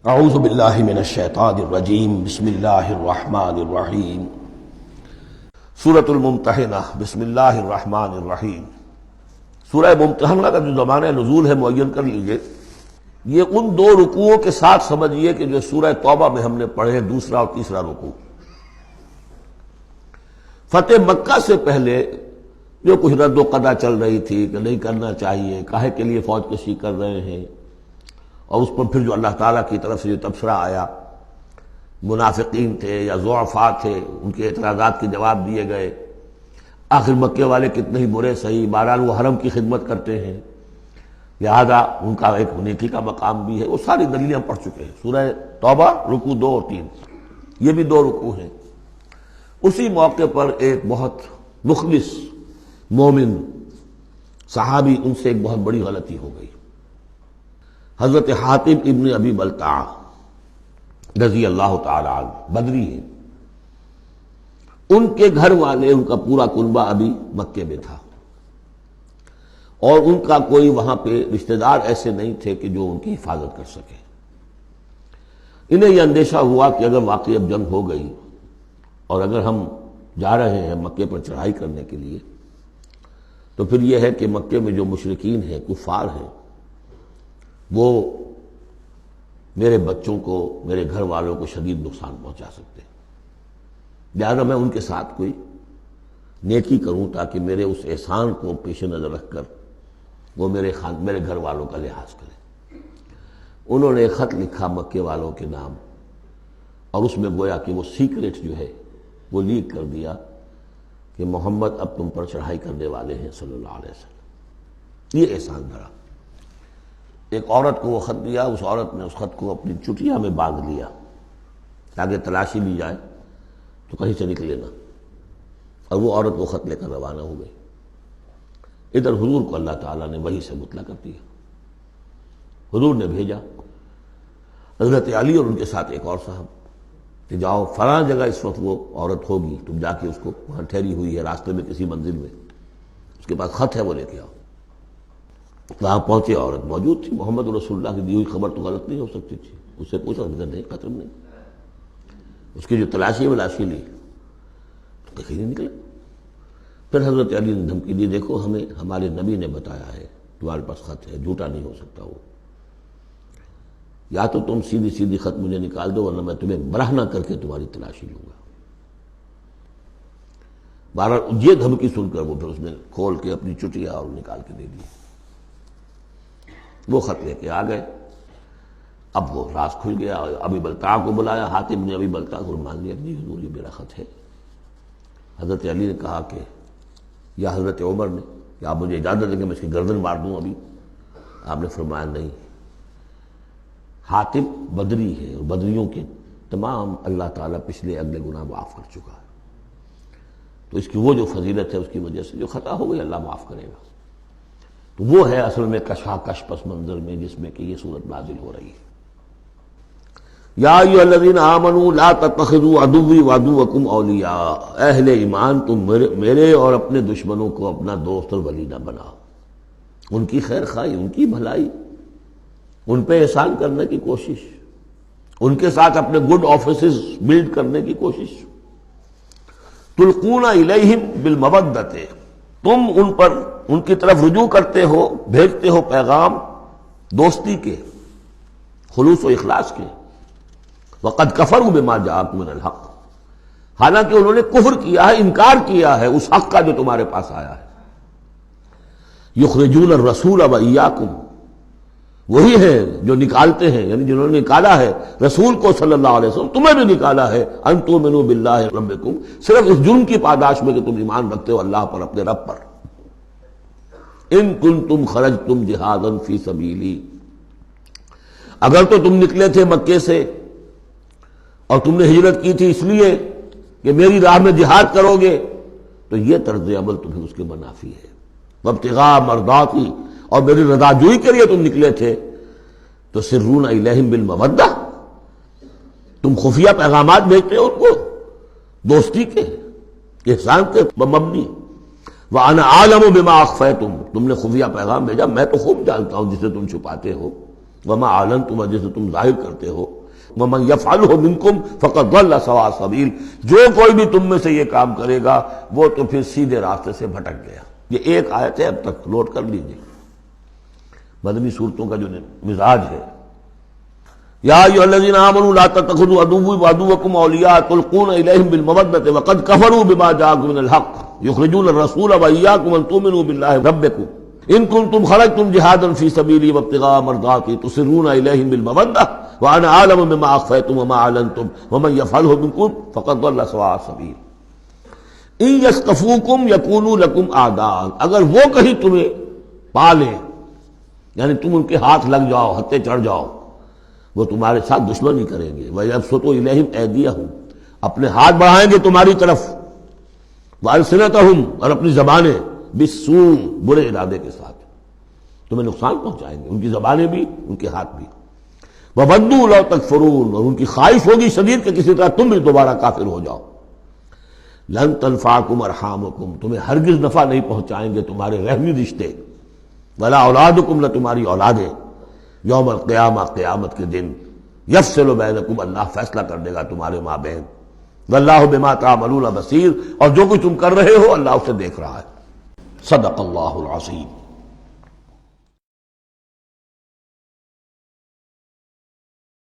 اعوذ باللہ من الشیطان الرجیم بسم اللہ الرحمن الرحیم سورۃ الممتحنہ بسم اللہ الرحمن الرحیم۔ سورہ ممتحنہ کا جو زمانہ نزول ہے معین کر لیجئے، یہ ان دو رکوعوں کے ساتھ سمجھیے کہ جو سورہ توبہ میں ہم نے پڑھے، دوسرا اور تیسرا رکوع۔ فتح مکہ سے پہلے جو کچھ رد و قضا چل رہی تھی کہ نہیں کرنا چاہیے، کاہے کے لیے فوج کشی کر رہے ہیں، اور اس پر پھر جو اللہ تعالیٰ کی طرف سے جو تبصرہ آیا، منافقین تھے یا ضعفاء تھے، ان کے اعتراضات کے جواب دیے گئے۔ آخر مکے والے کتنے ہی برے صحیح، بہرحال وہ حرم کی خدمت کرتے ہیں، لہذا ان کا ایک نیکی کا مقام بھی ہے۔ وہ ساری دلیلیں ہم پڑھ چکے ہیں۔ سورہ توبہ رکوع 2 اور 3، یہ بھی 2 رکوع ہیں۔ اسی موقع پر ایک بہت مخلص مومن صحابی، ان سے ایک بہت بڑی غلطی ہو گئی۔ حضرت حاتب ابن ابی بلتعہ رضی اللہ تعالی عنہ بدری ہیں۔ ان کے گھر والے، ان کا پورا کنبہ ابھی مکے میں تھا، اور ان کا کوئی وہاں پہ رشتہ دار ایسے نہیں تھے کہ جو ان کی حفاظت کر سکے۔ انہیں یہ اندیشہ ہوا کہ اگر واقعی اب جنگ ہو گئی اور اگر ہم جا رہے ہیں مکے پر چڑھائی کرنے کے لیے، تو پھر یہ ہے کہ مکے میں جو مشرکین ہیں، کفار ہیں، وہ میرے بچوں کو، میرے گھر والوں کو شدید نقصان پہنچا سکتے ہیں، لہذا میں ان کے ساتھ کوئی نیکی کروں تاکہ میرے اس احسان کو پیش نظر رکھ کر وہ میرے گھر والوں کا لحاظ کریں۔ انہوں نے ایک خط لکھا مکے والوں کے نام، اور اس میں گویا کہ وہ سیکریٹ جو ہے وہ لیک کر دیا کہ محمد اب تم پر چڑھائی کرنے والے ہیں صلی اللہ علیہ وسلم۔ یہ احسان دھرا۔ ایک عورت کو وہ خط دیا، اس عورت نے اس خط کو اپنی چٹیا میں باندھ لیا تاکہ تلاشی لی جائے تو کہیں سے نکلے نہ، اور وہ عورت وہ خط لے کر روانہ ہو گئی۔ ادھر حضور کو اللہ تعالیٰ نے وحی سے مطلع کر دیا۔ حضور نے بھیجا حضرت علی اور ان کے ساتھ ایک اور صاحب کہ جاؤ فلاں جگہ اس وقت وہ عورت ہوگی، تم جا کے اس کو وہاں ٹھہری ہوئی ہے راستے میں کسی منزل میں، اس کے پاس خط ہے، وہ لے کے آؤ۔ وہاں پہنچے، عورت موجود تھی۔ محمد رسول اللہ کی دی ہوئی خبر تو غلط نہیں ہو سکتی تھی۔ اس سے پوچھا، نہیں قتل نہیں۔ اس کی جو تلاشی لی تو کہیں نہیں نکلا۔ پھر حضرت علی نے دھمکی دی، دیکھو ہمیں ہمارے نبی نے بتایا ہے تمہارے پاس خط ہے، جھوٹا نہیں ہو سکتا وہ، یا تو تم سیدھی خط مجھے نکال دو ورنہ میں تمہیں برہنہ کر کے تمہاری تلاشی لوں گا۔ بہرحال یہ دھمکی سن کر وہ پھر اس نے کھول کے اپنی چٹیا اور نکال کے دے دی۔ وہ خط لے کے آ گئے۔ اب وہ راز کھل گیا، ابی بلتعہ کو بلایا۔ حاتب نے ابی بلتعہ کو مان لیا کہ حضور یہ میرا خط ہے۔ حضرت علی نے کہا کہ، یا حضرت عمر نے کہ آپ مجھے اجازت دیں کہ میں اس کی گردن مار دوں ابھی؟ آپ نے فرمایا نہیں، حاتب بدری ہے، اور بدریوں کے تمام اللہ تعالیٰ پچھلے اگلے گناہ معاف کر چکا ہے، تو اس کی وہ جو فضیلت ہے اس کی وجہ سے جو خطا ہو گئی اللہ معاف کرے گا۔ تو وہ ہے اصل میں کشاکش پس منظر میں جس میں کہ یہ صورت نازل ہو رہی ہے۔ یا ایھا الذین آمنوا لا تتخذوا عدوی وعدوکم اولیاء، اہل ایمان تم میرے اور اپنے دشمنوں کو اپنا دوست اور ولی نہ بناؤ۔ ان کی خیر خواہی، ان کی بھلائی، ان پہ احسان کرنے کی کوشش، ان کے ساتھ اپنے گڈ آفیسز بلڈ کرنے کی کوشش۔ تلقون الیہم بالمودۃ، تم ان پر ان کی طرف رجوع کرتے ہو، بھیجتے ہو پیغام دوستی کے، خلوص و اخلاص کے۔ وقد کفروا بما جاءکم من الحق، حالانکہ انہوں نے کفر کیا ہے، انکار کیا ہے اس حق کا جو تمہارے پاس آیا ہے۔ یخرجون الرسول وایاکم، وہی ہے جو نکالتے ہیں، یعنی جنہوں نے نکالا ہے رسول کو صلی اللہ علیہ وسلم، تمہیں بھی نکالا ہے، ان تؤمنوا باللہ ربکم، صرف اس جرم کی پاداش میں کہ تم ایمان رکھتے ہو اللہ پر، اپنے رب پر۔ ان کنتم خرجتم جہادا فی سبیلی، اگر تو تم نکلے تھے مکے سے اور تم نے ہجرت کی تھی اس لیے کہ میری راہ میں جہاد کرو گے، تو یہ طرز عمل تمہیں اس کے منافی ہے۔ وابتغاء مرضاتی، اور میری رضا جوئی کے لیے تم نکلے تھے، تو سرون الیہم بالمودۃ، تم خفیہ پیغامات بھیجتے ہو ان کو دوستی کے، احسان کے مبنی۔ وَأَنَا أَعْلَمُ بِمَا أَخْفَيْتُمْ، تم نے خفیہ پیغام بھیجا، میں تو خوب جانتا ہوں جسے تم چھپاتے ہو۔ وما اعلنتم، جسے تم ظاہر کرتے ہو، ومن یفعلہ منکم فقد ضل سواء السبیل، جو کوئی بھی تم میں سے یہ کام کرے گا وہ تو پھر سیدھے راستے سے بھٹک گیا۔ یہ ایک آیت ہے، اب تک نوٹ کر لیجیے مدنی صورتوں کا جو مزاج ہے۔ یا ایھا الذین آمنوا لا تتخذوا عدوی وعدوکم اولیاء تلقون الیہم بالمودۃ وقد کفروا بما جاءکم من الحق یخرجون الرسول وایاکم ان تؤمنوا باللہ ربکم ان کنتم خرجتم جہادا فی سبیلی وابتغاء مرضاتی تسرون الیہم بالمودۃ وانا اعلم بما اخفیتم وما اعلنتم ومن یفعلہ منکم فقد ضل سواء السبیل۔ ان یثقفوکم یکونوا لکم اعداء، اگر وہ کہیں تمہیں پالیں، یعنی تم ان کے ہاتھ لگ جاؤ، ہتھے چڑھ جاؤ، وہ تمہارے ساتھ دشمنی کریں گے۔ وَيَبْسُطُوا إِلَيْهِمْ أَيْدِيَهُمْ، اپنے ہاتھ بڑھائیں گے تمہاری طرف، وَأَلْسِنَتَهُمْ، اور اپنی زبانیں، بِالسُّوءِ، برے ارادے کے ساتھ تمہیں نقصان پہنچائیں گے، ان کی زبانیں بھی ان کے ہاتھ بھی۔ وَوَدُّوا لَوْ تَكْفُرُونَ، اور ان کی خواہش ہوگی شدید کہ کسی طرح تم بھی دوبارہ کافر ہو جاؤ۔ لَن تَنفَعَكُمْ أَرْحَامُكُمْ، تمہیں ہرگز نفع نہیں پہنچائیں گے تمہارے رحمی رشتے، وَلَا أَوْلَادُكُمْ، نہ تمہاری اولادیں، یوم القیامہ، قیامت کے دن، یفصل بینکم، اللہ فیصلہ کر دے گا تمہارے مابین، واللہ بما تعملون بصیر، اور جو کچھ تم کر رہے ہو اللہ اسے دیکھ رہا ہے۔ صدق اللہ العظیم۔